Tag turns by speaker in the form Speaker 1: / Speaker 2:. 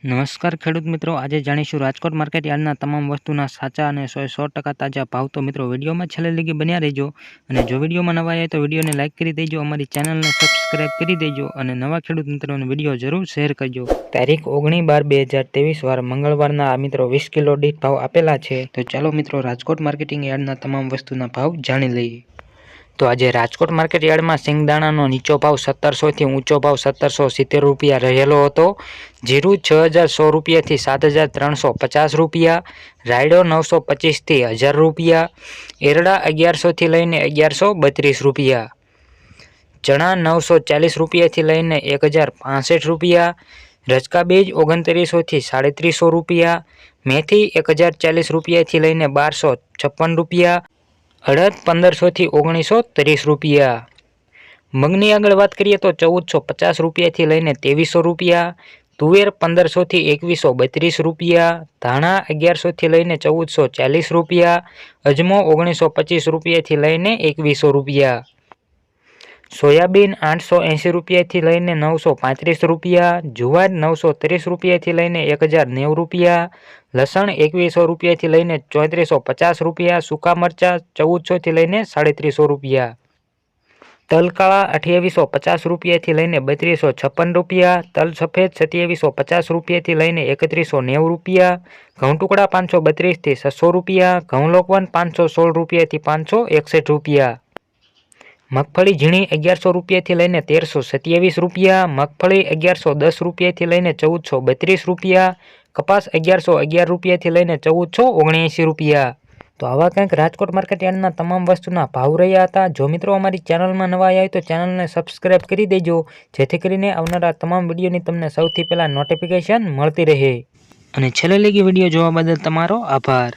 Speaker 1: નમસ્કાર ખેડૂત મિત્રો, આજે જાણીશું રાજકોટ માર્કેટ યાર્ડના તમામ વસ્તુના સાચા અને 100% તાજા ભાવ। તો મિત્રો વિડીયોમાં છેલ્લે લગી બન્યા રહેજો અને જો વિડીયોમાં નવા આવ્યા તો વિડીયોને લાઇક કરી દેજો, અમારી ચેનલને સબસ્ક્રાઇબ કરી દેજો અને નવા ખેડૂત મિત્રોને વિડીયો જરૂર શેર કરજો। તારીખ 19/12/2023 વાર મંગળવારના આ મિત્રો 20 કિલો દીઠ ભાવ આપેલા છે। તો ચાલો મિત્રો રાજકોટ માર્કેટિંગ યાર્ડના તમામ વસ્તુના ભાવ જાણી લઈએ। તો આજે રાજકોટ માર્કેટ યાર્ડમાં સિંગદાણાનો નીચો ભાવ 1700 થી ઊંચો ભાવ 1770 રૂપિયા રહેલો હતો। જીરું 6100 રૂપિયાથી 7350 રૂપિયા, રાયડો 925 થી 1000 રૂપિયા, એરડા 1100 થી લઈને 1132 રૂપિયા, ચણા 940 રૂપિયાથી લઈને 1065 રૂપિયા, રચકા બીજ 2900 થી 3350 રૂપિયા, મેથી 1040 રૂપિયાથી લઈને 1256 રૂપિયા, અડદ 1500 થી 1930 રૂપિયા। મગની આગળ વાત કરીએ તો 1450 રૂપિયાથી લઈને 2300 રૂપિયા, તુવેર 1500 થી 2132 રૂપિયા, ધાણા 1100 થી લઈને 1440 રૂપિયા, અજમો 1925 રૂપિયાથી લઈને 2100 રૂપિયા, સોયાબીન 880 રૂપિયાથી લઈને 935 રૂપિયા, જુવાર 930 રૂપિયાથી લઈને 1090 રૂપિયા, લસણ 2100 રૂપિયાથી લઈને 3450 રૂપિયા, સૂકા મરચા 1400 થી લઈને 3350 રૂપિયા, તલકાળા 2850 રૂપિયાથી લઈને 3256 રૂપિયા, તલ સફેદ 2750 રૂપિયાથી લઈને 3190 રૂપિયા, ઘઉં ટુકડા 532 થી 600 રૂપિયા, ઘઉં લોકવન 516 રૂપિયાથી 561 રૂપિયા, મગફળી ઝીણી 1100 રૂપિયાથી લઈને 1327 રૂપિયા, મગફળી 1110 રૂપિયાથી લઈને 1432 રૂપિયા, કપાસ 1111 રૂપિયાથી લઈને 1479 રૂપિયા। તો આવા કંઈક રાજકોટ માર્કેટ યાર્ડના તમામ વસ્તુના ભાવ રહ્યા હતા। જો મિત્રો અમારી ચેનલમાં નવા આવ્યા તો ચેનલને સબસ્ક્રાઇબ કરી દેજો, જેથી કરીને આવનારા તમામ વિડીયોની તમને સૌથી પહેલા નોટિફિકેશન મળતી રહે। અને છેલ્લે લગી વિડીયો જોવા બદલ તમારો આભાર।